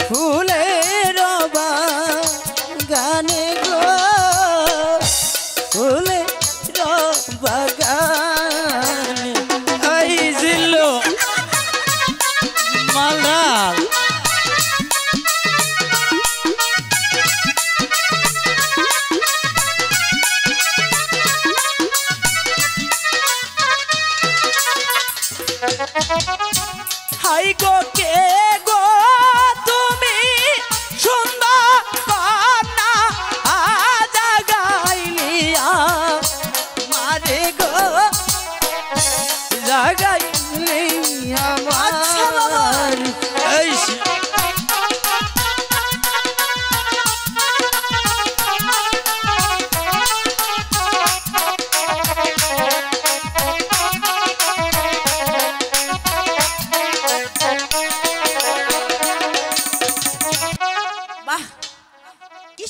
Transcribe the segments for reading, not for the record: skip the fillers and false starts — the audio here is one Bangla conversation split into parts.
ফুলের বাগানে গো ফুলের বাগানে এই জিল্লু মালাল হাই গো কে গো তুমি সুন্দর কন্যা জাগাইলিয়া মারে গো জাগাইলিয়া আমার এই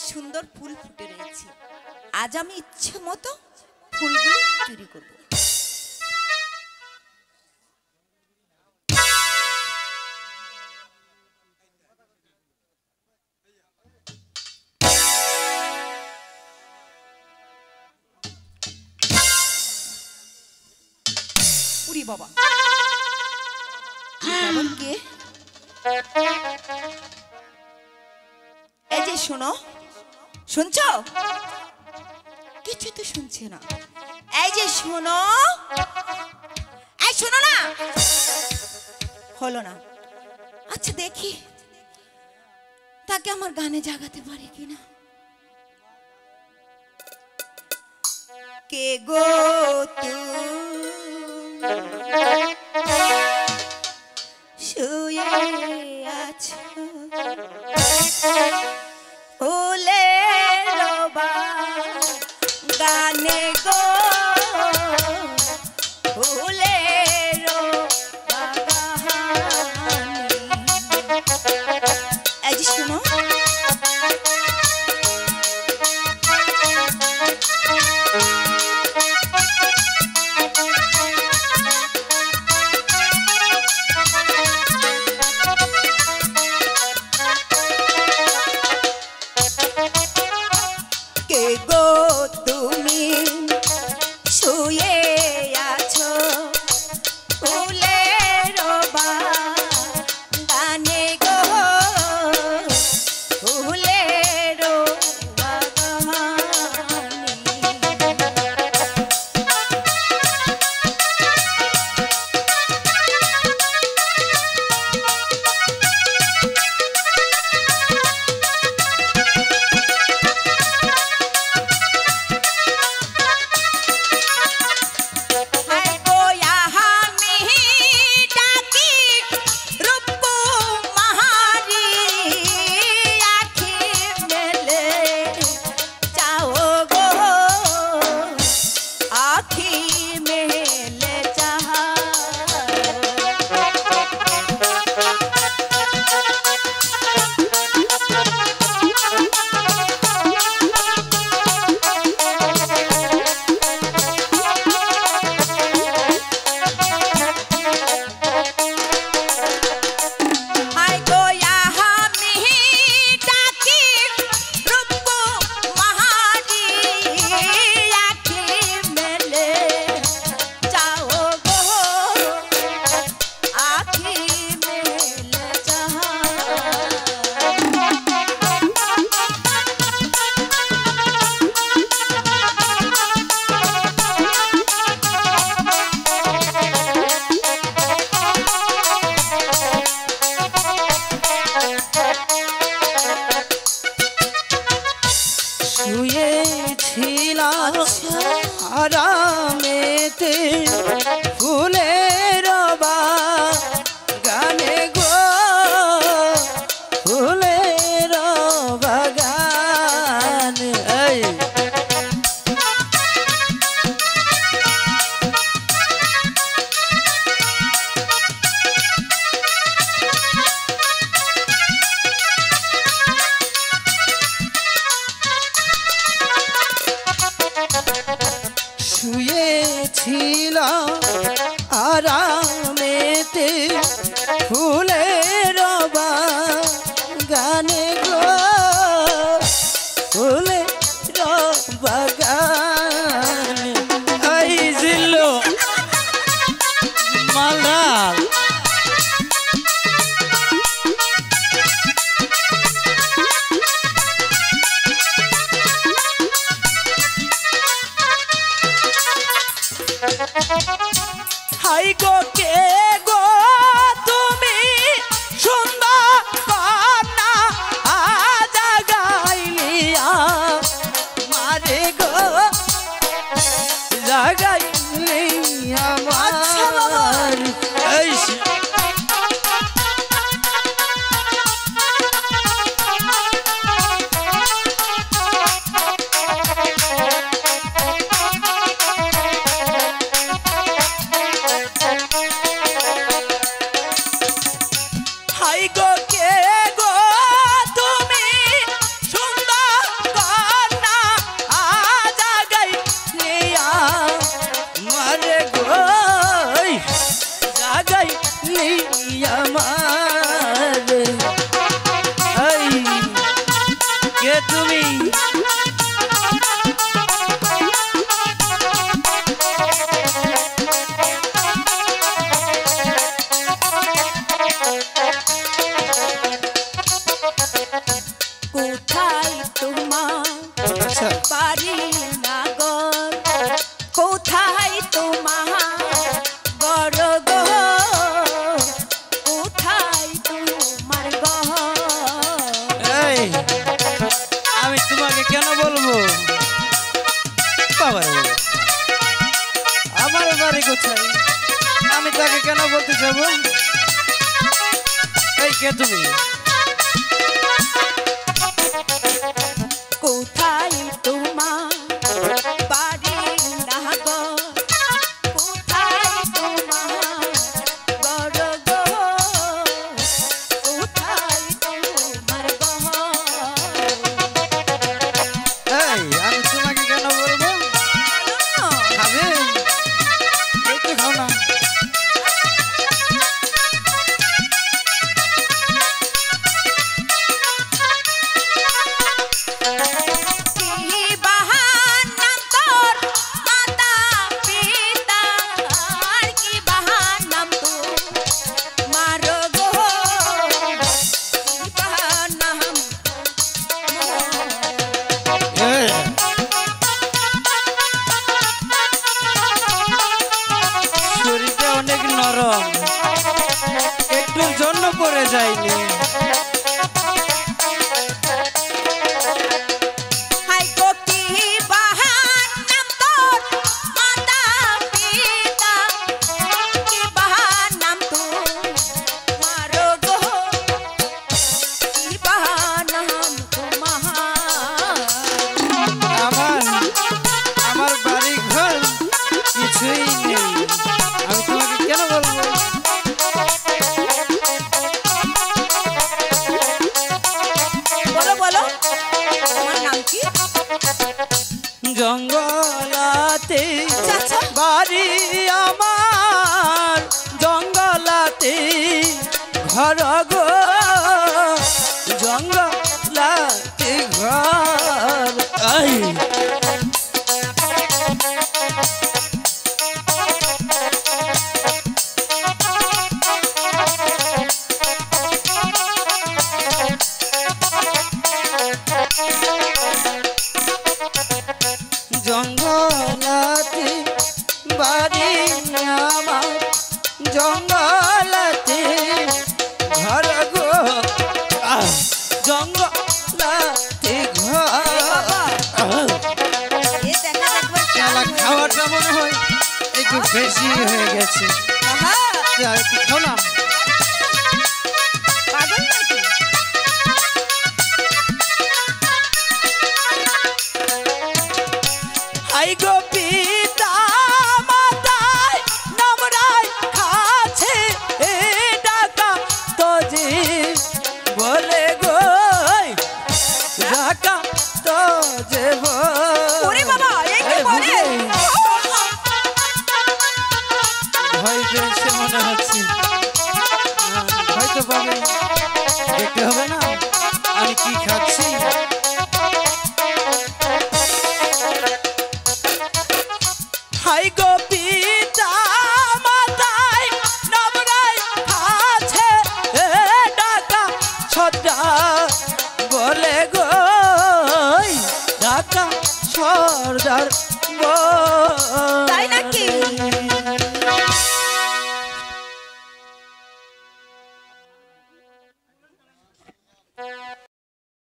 সুন্দর ফুল ফুটে রয়েছে আজ আমি ইচ্ছে মতো ফুলগুলো চুরি করব উরি বাবা কে এই যে শোনো শুনছো কিছু তো শুনছে না এই যে শোনো এই শোনো না হলো না আচ্ছা দেখি তাকে আমার গানে জাগাতে পারি কিনা কে গো শুয়ে আছো ফুলের বাগানে গো ফুলের বাগানে এই যে শোনো আরামেতে ফুলের বাগানে গো ফুলের বাগানে এই শুয়েছিলাম আর বাগানে গো ফুলে বাগানে এই জিল্লো মালাল হাই গো কে গো তুমি সুন্দর কন্যা আজা গাইলিয়া মারে গো জাগাইলি আমার এই হাই গো কে গো তুমি সুন্দর কন্যা আজা গাইলিয়া মারে গো জাগাইলি আমার এই কে তুমি কোথায় তোমার বাড়ি নাগর কোথায় তোমার বড় গো কোথায় তোমার ঘর এই আমি তোমাকে কেন বলবো বাবা আমার বাড়ি কোথায় আমি তাকে কেন বলতে যাবো এই কে তুমি কোথায় তোমার বাড়ি নাগর কোথায় তোমার বড় গো কোথায় তোমার ঘর এই আমি তোমাকে কেন বলবো খাবে এই তো খাও না কি বাহার নাম তোর মাতা পিতা আর কি বাহার নাম তোর মারো গো কি বাহার নাম এই, শরীরটা অনেক নরম একটুর জন্য পড়ে যায়নি হাই গো কি বাহার নাম তোর মাতা পিতা কি বাহার নাম তোর মারো গো কি বাহার নাম তোমার আমার আমার বাড়ি ঘর কিছুই নেই আমি তোমাকে কেন বলবো বলো বলো তোমার নাম কি জঙ্গলাতে চাচা। বাড়ি আমার জঙ্গলাতে ঘর গো জঙ্গলাতে ঘর এই জঙ্গলাতে বাড়ি আমার জঙ্গলাতে ঘর গো জঙ্গলাতে ঘর এ দেখা দেখবার শালা খাওয়াটা মনে হয় একটু বেশি হয়ে গেছে যা, একটু খাও না পাগল নাকি হাই গো পিতা মাতায় নামরাই খাছে এ ডাকা তো যে বলে গো ডাকা তো যে ওরে বাবা এই কি বলে ভয় পেয়েছে মনে হচ্ছে হয়তো পাবে দেখতে হবে না আমি কি খাচ্ছি হাই গো পিতা মাতাই নবরাই আছে ডাকা সদা বলে গো ডাকা সর্দার গো তাই না